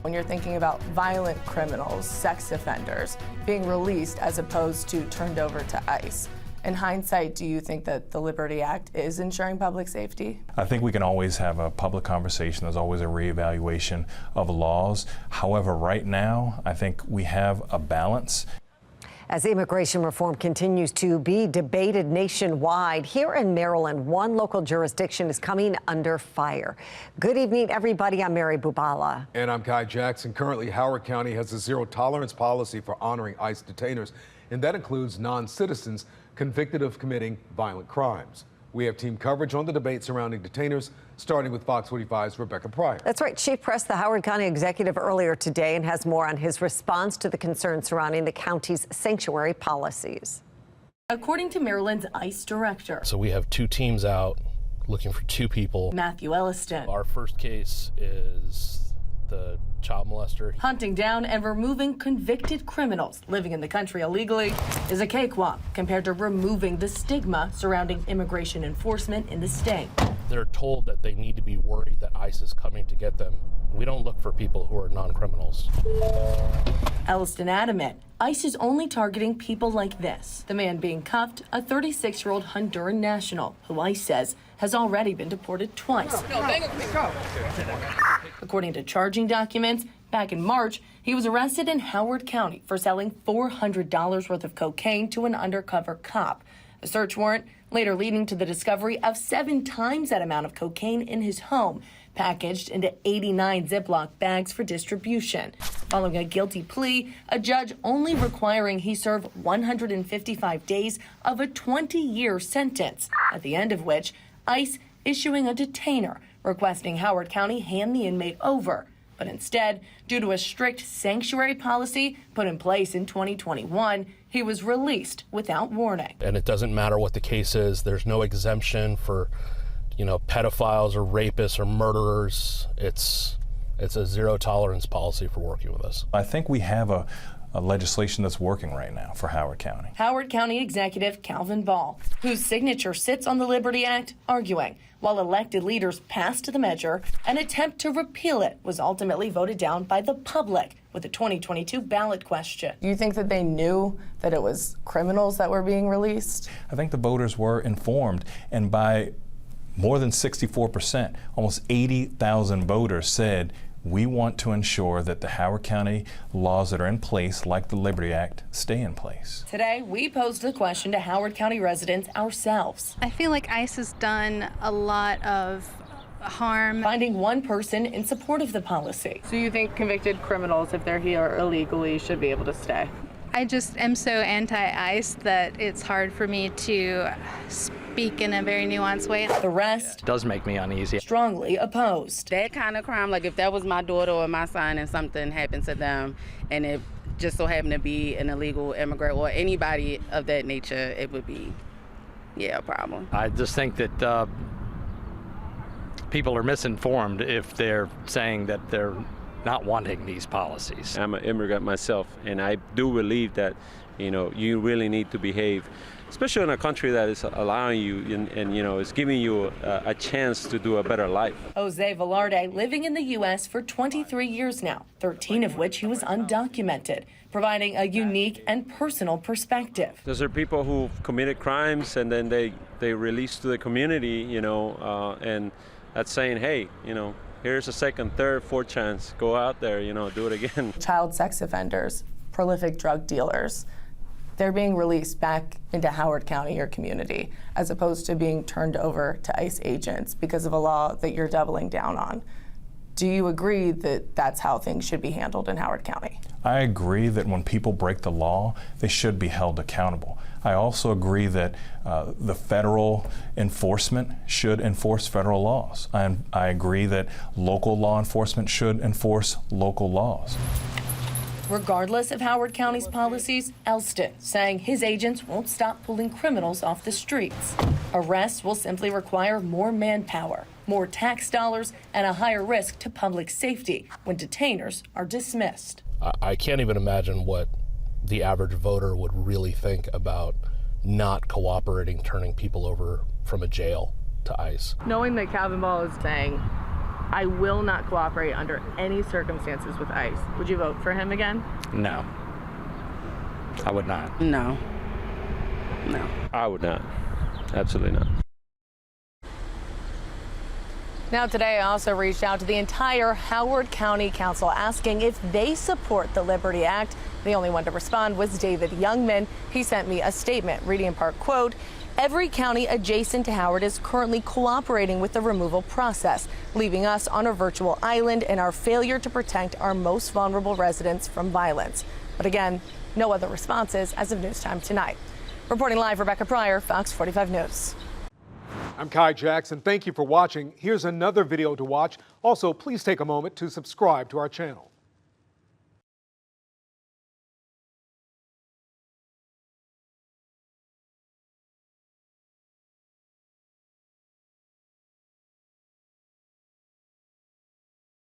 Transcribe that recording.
When you're thinking about violent criminals, sex offenders, being released as opposed to turned over to ICE. In hindsight, do you think that the Liberty Act is ensuring public safety? I think we can always have a public conversation. There's always a reevaluation of laws. However, right now, I think we have a balance. As immigration reform continues to be debated nationwide, here in Maryland, one local jurisdiction is coming under fire. Good evening, everybody. I'm Mary Bubala. And I'm Kai Jackson. Currently, Howard County has a zero-tolerance policy for honoring ICE detainers, and that includes non-citizens convicted of committing violent crimes. We have team coverage on the debate surrounding detainers, starting with Fox 45's Rebecca Pryor. That's right. She pressed the Howard County executive earlier today and has more on his response to the concerns surrounding the county's sanctuary policies. According to Maryland's ICE director. So we have two teams out looking for two people. Matthew Elliston. Our first case is the child molester. Hunting down and removing convicted criminals living in the country illegally is a cakewalk compared to removing the stigma surrounding immigration enforcement in the state. They're told that they need to be worried that ICE is coming to get them. We don't look for people who are non-criminals. Elliston adamant ICE is only targeting people like this. The man being cuffed, a 36-year-old Honduran national who ICE says has already been deported twice. According to charging documents, back in March, he was arrested in Howard County for selling $400 worth of cocaine to an undercover cop. A search warrant later leading to the discovery of 7 times that amount of cocaine in his home, packaged into 89 Ziploc bags for distribution. Following a guilty plea, a judge only requiring he serve 155 days of a 20-year sentence, at the end of which ICE issuing a detainer requesting Howard County hand the inmate over. But instead, due to a strict sanctuary policy put in place in 2021, he was released without warning. And it doesn't matter what the case is. There's no exemption for, pedophiles or rapists or murderers. It's a zero tolerance policy for working with us. I think we have a legislation that's working right now for Howard County. Howard County Executive Calvin Ball, whose signature sits on the Liberty Act, arguing while elected leaders passed the measure, an attempt to repeal it was ultimately voted down by the public with a 2022 ballot question. You think that they knew that it was criminals that were being released? I think the voters were informed, and by more than 64%, almost 80,000 voters said, we want to ensure that the Howard County laws that are in place, like the Liberty Act, stay in place. Today, we posed the question to Howard County residents ourselves. I feel like ICE has done a lot of harm. Finding one person in support of the policy. So you think convicted criminals, if they're here illegally, should be able to stay? I just am so anti-ICE that it's hard for me to speak in a very nuanced way. The rest does make me uneasy. Strongly opposed. That kind of crime, like if that was my daughter or my son and something happened to them, and it just so happened to be an illegal immigrant or anybody of that nature, it would be, a problem. I just think that people are misinformed if they're saying that they're not wanting these policies. I'm an immigrant myself, and I do believe that, you really need to behave, especially in a country that is allowing you and is giving you a chance to do a better life. Jose Velarde living in the U.S. for 23 years now, 13 of which he was undocumented, providing a unique and personal perspective. Those are people who've committed crimes and then they release to the community, and that's saying, hey, here's a second, third, fourth chance. Go out there, do it again. Child sex offenders, prolific drug dealers, they're being released back into Howard County, your community, as opposed to being turned over to ICE agents because of a law that you're doubling down on. Do you agree that that's how things should be handled in Howard County? I agree that when people break the law, they should be held accountable. I also agree that the federal enforcement should enforce federal laws. I agree that local law enforcement should enforce local laws. Regardless of Howard County's policies, Elston saying his agents won't stop pulling criminals off the streets. Arrests will simply require more manpower, more tax dollars, and a higher risk to public safety when detainers are dismissed. I can't even imagine what the average voter would really think about not cooperating, turning people over from a jail to ICE. Knowing that Calvin Ball is saying I will not cooperate under any circumstances with ICE. Would you vote for him again? No. I would not. No. No. I would not. Absolutely not. Now today, I also reached out to the entire Howard County Council asking if they support the Liberty Act. The only one to respond was David Youngman. He sent me a statement reading in part, quote, "Every county adjacent to Howard is currently cooperating with the removal process, leaving us on a virtual island in our failure to protect our most vulnerable residents from violence." But again, no other responses as of news time tonight. Reporting live, Rebecca Pryor, Fox 45 News. I'm Kai Jackson. Thank you for watching. Here's another video to watch. Also, please take a moment to subscribe to our channel.